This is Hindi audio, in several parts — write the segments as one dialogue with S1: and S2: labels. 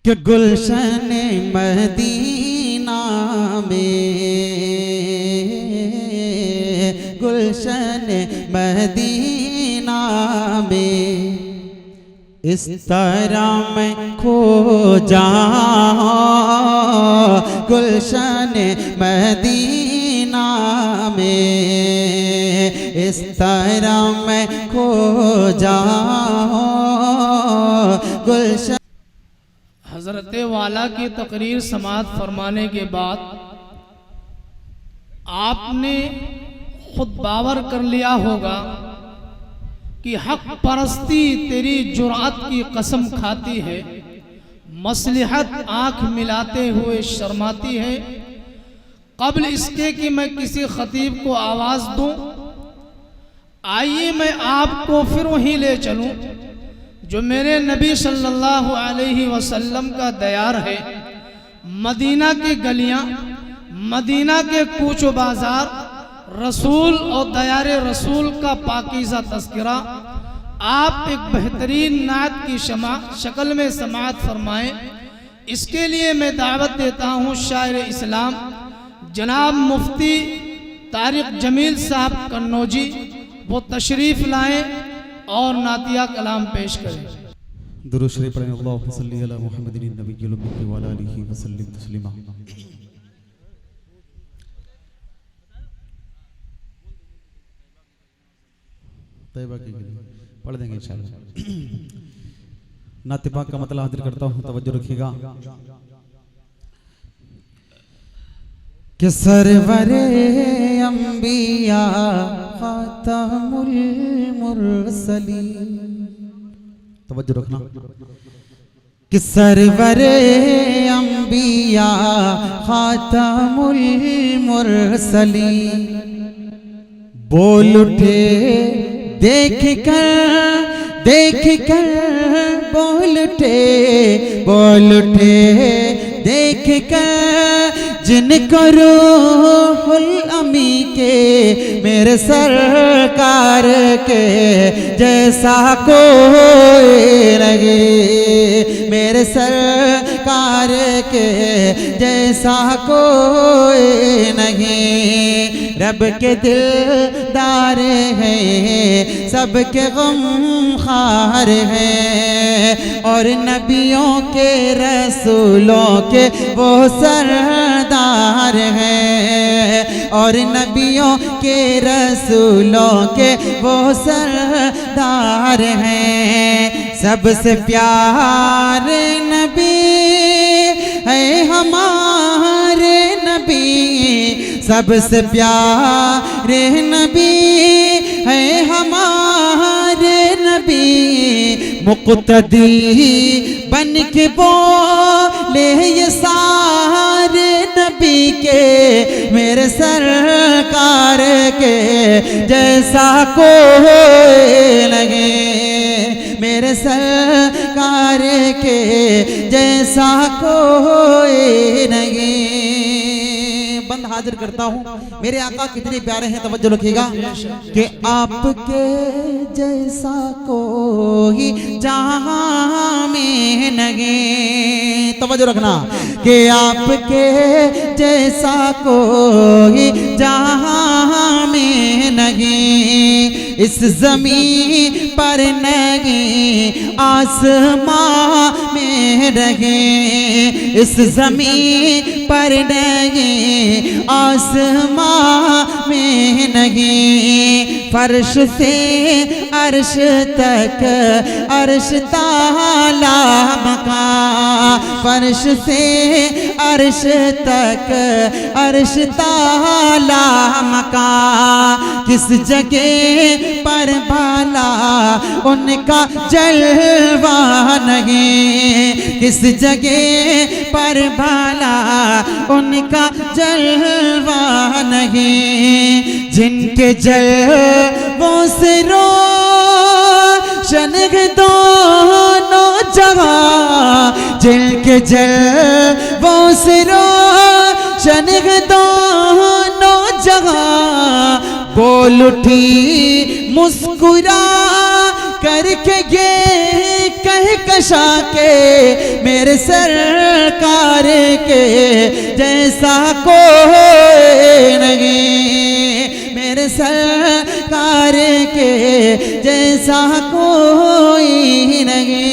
S1: कि गुलशन मदीना में, गुलशन मदीना में इस तरह मैं खो जाऊं, गुलशन मदीना में इस तरह मैं खो जाऊं, गुलशन।
S2: हज़रत वाला की तकरीर समाअत फरमाने के बाद आपने खुद बावर कर लिया होगा कि हक परस्ती तेरी जुरात की कसम खाती है, मसलिहत आंख मिलाते हुए शर्माती है। कब्ल इसके कि मैं किसी खतीब को आवाज़ दूं, आइए मैं आपको फिर वहीं ले चलूं जो मेरे नबी सल्लल्लाहु अलैहि वसल्लम का दयार है। मदीना की गलियां, मदीना के कूचो बाजार, रसूल और दयारे रसूल का पाकीज़ा तज़किरा। आप एक बेहतरीन नात की शक्ल में समाअत फरमाएं। इसके लिए मैं दावत देता हूँ शायर इस्लाम जनाब मुफ्ती तारिक जमील साहब कन्नौजी, वो तशरीफ़ लाएं और नातिया कलाम पेश करें।
S1: दुरूद शरीफ पढ़ें। अल्लाहुम्मा सल्ली अला मुहम्मदिन नबिय्यिल उम्मी व अला आलिहि व सल्लिम तस्लीमा। तैयबा की पढ़ देंगे इंशाअल्लाह। नात पाक का मतलब हाजिर करता हूँ, तवज्जो रखिएगा। कि सरवरे अंबिया खातमुल मुरसलीन, तवज्जो रखना। कि सरवरे अंबिया खातमुल मुरसलीन बोल उठे देख कर बोल उठे देख कर जिनको रूहुल अमी के मेरे सरकार के जैसा कोई लगे, मेरे सरकार के जैसा कोई नहीं। रब के दिलदार हैं, सबके गमखार हैं, और नबियों के रसूलों के वो सरदार हैं, और नबियों के रसूलों के वो सरदार हैं। सबसे प्यारे नबी है हमारे नबी, सबसे प्यारे नबी है हमारे नबी। मुक़्तदी बन के बोले ये सारे नबी के मेरे सरकार के जैसा कोई लगे, मेरे सरकार के जैसा कोई नहीं। बंद हाजिर करता हूँ, मेरे आका कितने प्यारे हैं, तवज्जो रखिएगा। कि आपके जैसा कोई जहां में नहीं, तवज्जो रखना। कि आपके जैसा कोई जहां में नहीं, इस ज़मीन पर नहीं आसमां में नहीं, इस ज़मीन पर नहीं आसमां में नहीं। फर्श से अर्श तक अर्श ताला मकान, फर्श से अर्श तक अर्श ताला मकान। किस जगह पर भाला उनका जलवा नहीं, किस जगह पर भाला उनका जलवा नहीं। जिनके जलवों से रोशन दोनों जगह, जिनके जलवों से रोशन दोनों जगह। बोल उठी मुस्कुरा करके ये कह कशा के मेरे सरकार के जैसा कोई नहीं, मेरे सरकार के जैसा कोई नहीं।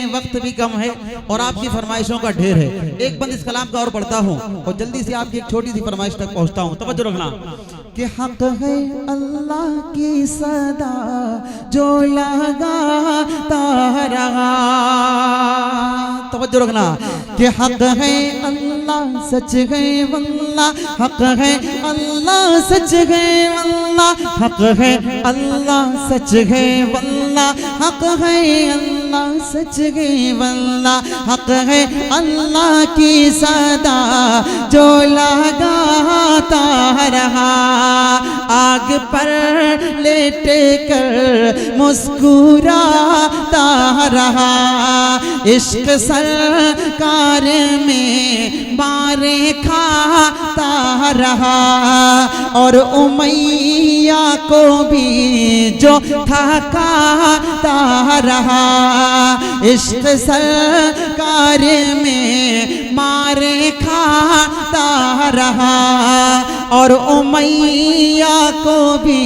S1: वक्त भी कम है और आपकी फरमाइशों का ढेर है। एक बंद इस कलाम का और पढ़ता हूँ और जल्दी से आपकी एक छोटी सी फरमाइश तक पहुँचता हूँ, तवज्जो रखना। कि हक है अल्लाह की सदा जो लगाता रहा, तवज्जो रखना। कि हक है अल्लाह, सच है वल्लाह, हक है अल्लाह, सच है वल्लाह, हक है अल्लाह, सच है वल्लाह, हक है अल्लाह, सच है वल्लाह, हक है अल्लाह की सदा जो लगाता रहा। आग पर लेट कर मुस्कुराता रहा, इश्क सरकार में मारे खाता रहा। और उमैया को भी जो थकाता रहा, इश्क सरकार में मारे खाता रहा। और उमैया को भी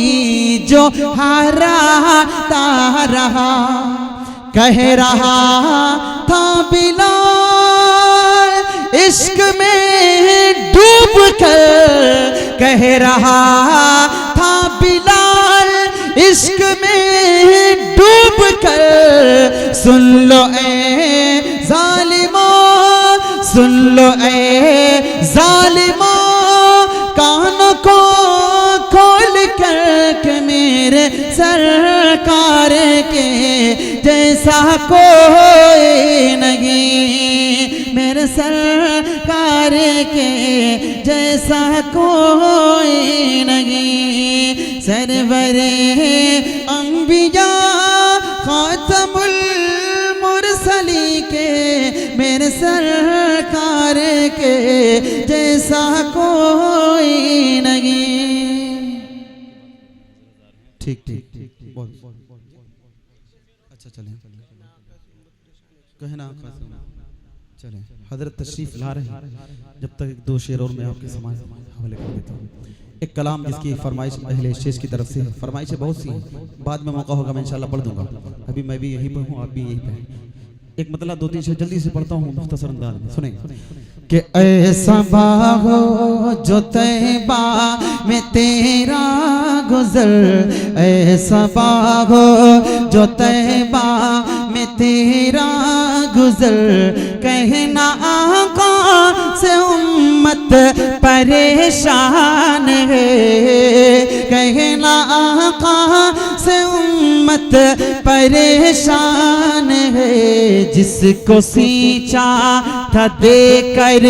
S1: जो हराता रहा। कह रहा था बिलाल इश्क में डूब कर, कह रहा था बिलाल इश्क में डूब कर, सुन लो ए जालिमो, सुन लो ए जालिमो, कानों को खोल कर के मेरे सरकार के जैसा कोई नहीं, मेरे सरकार के जैसा कोई नहीं। सरवरे अंबिया खातमुल मुरसली के मेरे सरकार के जैसा कोई नहीं। ठीक ठीक बहुत अच्छा, चलें कहना चलें। हजरत तशरीफ ला रहे हैं, जब तक एक दो शेर और मैं आपके समाज हवाले कर देता हूँ। एक कलाम जिसकी फरमाइश अहले शेष की तरफ से, फरमाइशें बहुत सी हैं, बाद में मौका होगा मैं इंशाल्लाह पढ़ दूंगा। अभी मैं भी यहीं पर हूँ, आप भी यहीं पर। एक मतलब दो तीन शेर जल्दी से पढ़ता हूँ मुख्तसर अंदाज में, सुने। कि ऐसा बाहो जो तैबा में तेरा गुजर, ऐसा बाहो जो तैबा में तेरा गुजर, कहना आका से उम्मत परेशान है, कहना आका से उम्मत परेशान है। जिसको सींचा था देकर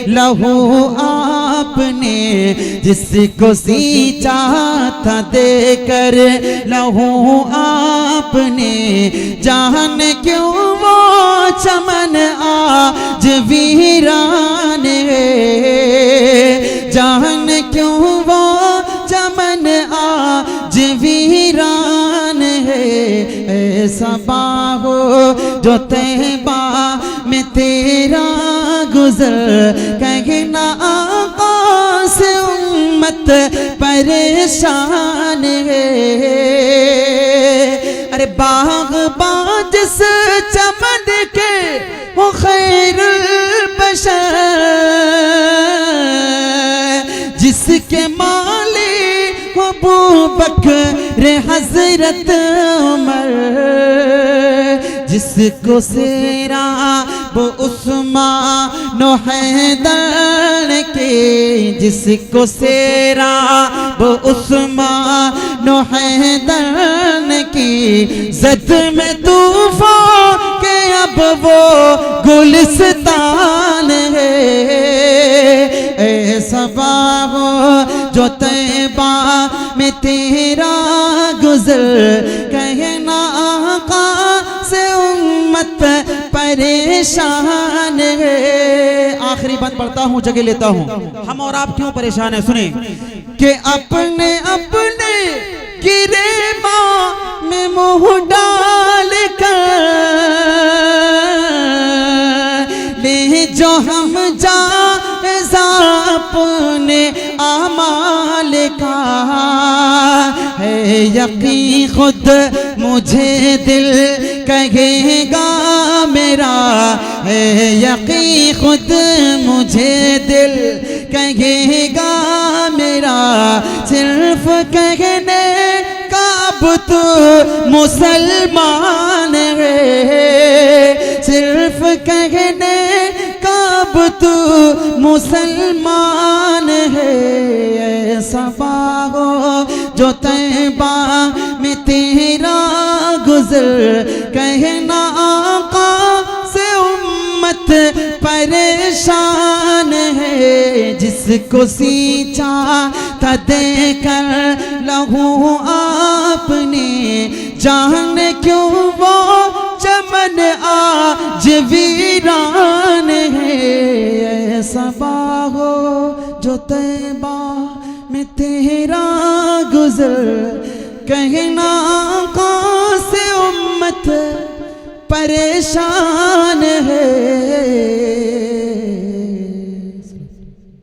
S1: लहू आपने, जिसको सींचा था देकर लहू आपने, जान क्यों वो चमन आज वीरान है, जान क्यों वो चमन आज वीरान है। ऐसा बाहो जो तैबा में तेरा गुजर, कहना आका से उम्मत परेशान है। अरे बाग बाजिस चमन के वो खैरुल बशर, जिसके माली वो अबू बकर हजरत उमर, जिसको सेरा वो उस्मान हैदर के, जिसको सेरा वो उस्मान हैदर की, जद में तूफान के अब वो गुलिस्तान है। ऐसा बाबो जो तैबा में तेरा गुजर, कहना आका से उम्मत परेशान है। आखिरी बात पढ़ता हूँ, जगह लेता हूँ। हम और आप क्यों परेशान है, सुने कि अपने अपने गिरेबा में मुँह डाल कर ले जो हम जायज़ा अपने आमाल का है यकीन खुद मुझे दिल कहेगा मेरा है यकीन खुद मुझे दिल कहेगा मेरा सिर्फ कहने का अब तो मुसलमान है सिर्फ कहने का अब तो मुसलमान है ऐसा हो जो तैबा में तेरा गुज़र कहना आका से उम्मत परेशान है जिसको सींचा था देकर लहू आपने जाने क्यों वो चमन आज वीरान है ऐसा हो जो तैबा में तेरा गुज़र कहना आका से उम्मत परेशान